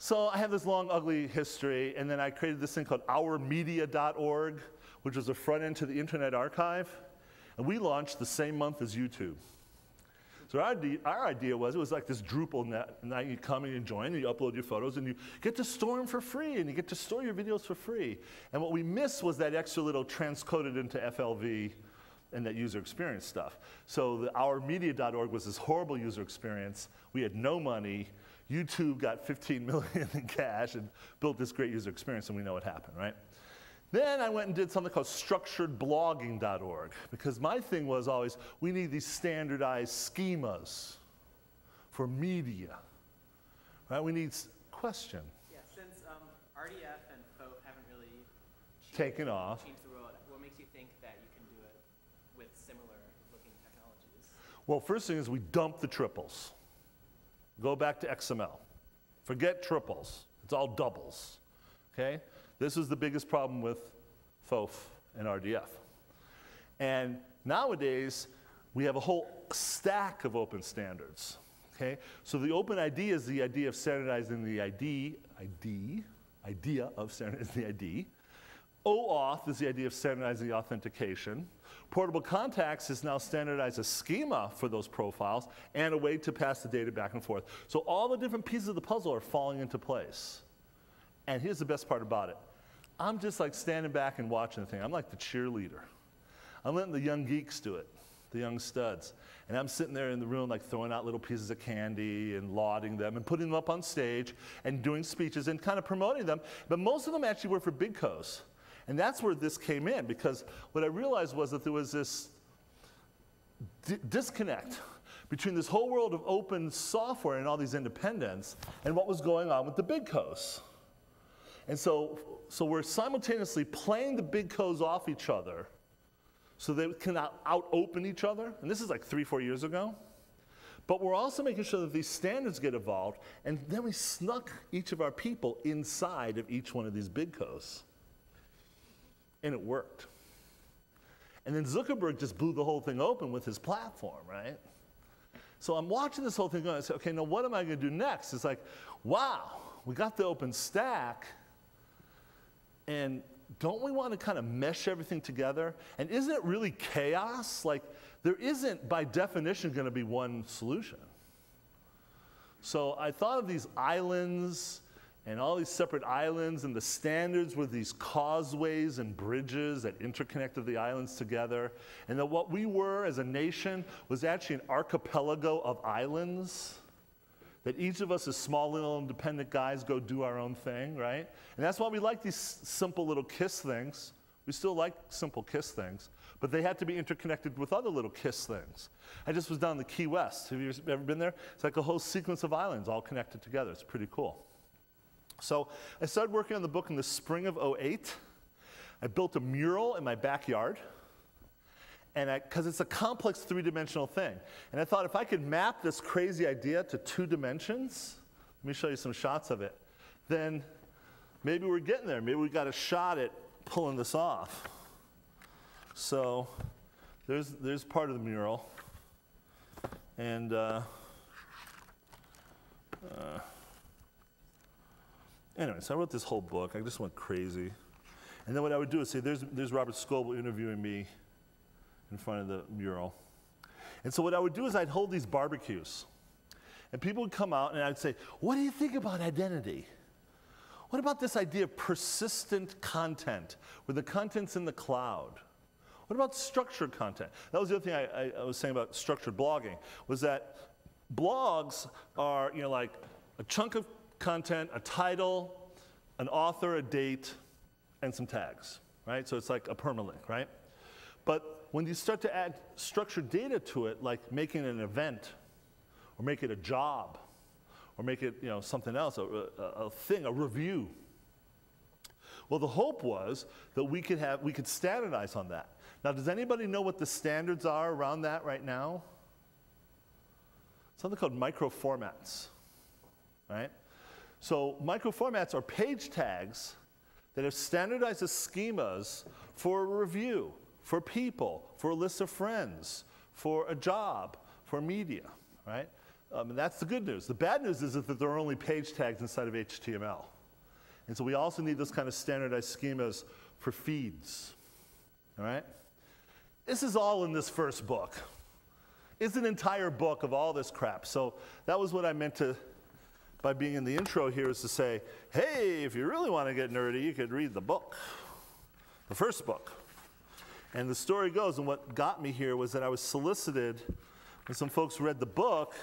So I have this long, ugly history, and then I created this thing called ourmedia.org, which was a front end to the Internet Archive, and we launched the same month as YouTube. So our idea was, it was like this Drupal net, and now you come and you join, and you upload your photos, and you get to store them for free, and you get to store your videos for free. And what we missed was that extra little transcoded into FLV and that user experience stuff. So the ourmedia.org was this horrible user experience. We had no money. YouTube got 15 million in cash and built this great user experience, and we know what happened, right? Then I went and did something called structuredblogging.org, because my thing was always, we need these standardized schemas for media, right? We need, question. Yeah, since RDF and FOAF haven't really taken off, changed the world, what makes you think that you can do it with similar looking technologies? Well, first thing is we dump the triples. Go back to XML. Forget triples. It's all doubles, okay? This was the biggest problem with FOAF and RDF. And nowadays, we have a whole stack of open standards, okay? So the open ID is the idea of standardizing the idea of standardizing the ID. OAuth is the idea of standardizing the authentication. Portable contacts is now standardized a schema for those profiles and a way to pass the data back and forth. So all the different pieces of the puzzle are falling into place. And here's the best part about it. I'm just like standing back and watching the thing. I'm like the cheerleader. I'm letting the young geeks do it, the young studs. And I'm sitting there in the room like throwing out little pieces of candy and lauding them and putting them up on stage and doing speeches and kind of promoting them. But most of them actually were for big co's. And that's where this came in, because what I realized was that there was this disconnect between this whole world of open software and all these independents and what was going on with the big co's. And so we're simultaneously playing the big co's off each other so they can out-open each other. And this is like 3-4 years ago. But we're also making sure that these standards get evolved, and then we snuck each of our people inside of each one of these big co's. And it worked. And then Zuckerberg just blew the whole thing open with his platform, right? So I'm watching this whole thing going, I say, okay, now what am I going to do next? It's like, wow, we got the open stack, and don't we want to kind of mesh everything together? And isn't it really chaos? Like, there isn't, by definition, going to be one solution. So I thought of these islands and all these separate islands, and the standards were these causeways and bridges that interconnected the islands together. And that what we were as a nation was actually an archipelago of islands, that each of us as small little independent guys go do our own thing, right? And that's why we like these simple little KISS things. We still like simple KISS things, but they had to be interconnected with other little KISS things. I just was down in the Key West. Have you ever been there? It's like a whole sequence of islands all connected together. It's pretty cool. So I started working on the book in the spring of '08. I built a mural in my backyard, and because it's a complex three-dimensional thing. And I thought if I could map this crazy idea to 2 dimensions, let me show you some shots of it, then maybe we're getting there. Maybe we got a shot at pulling this off. So there's part of the mural. And anyway, so I wrote this whole book. I just went crazy. And then what I would do is say, there's Robert Scoble interviewing me in front of the mural. And so what I would do is I'd hold these barbecues. And people would come out and I'd say, what do you think about identity? What about this idea of persistent content, where the content's in the cloud? What about structured content? That was the other thing I was saying about structured blogging, was that blogs are, you know, like a chunk of content, a title, an author, a date, and some tags, right? So it's like a permalink, right? But when you start to add structured data to it, like making an event, or make it a job, or make it, you know, something else, a thing, a review. Well, the hope was that we could standardize on that. Now, does anybody know what the standards are around that right now? Something called microformats, right? So microformats are page tags that have standardized as schemas for a review, for people, for a list of friends, for a job, for media, right? And that's the good news. The bad news is that there are only page tags inside of HTML. And so we also need those kind of standardized schemas for feeds. All right? This is all in this first book. It's an entire book of all this crap. So that was what I meant to, by being in the intro here, is to say, hey, if you really want to get nerdy, you could read the book, the first book. And the story goes, and what got me here was that I was solicited when some folks read the book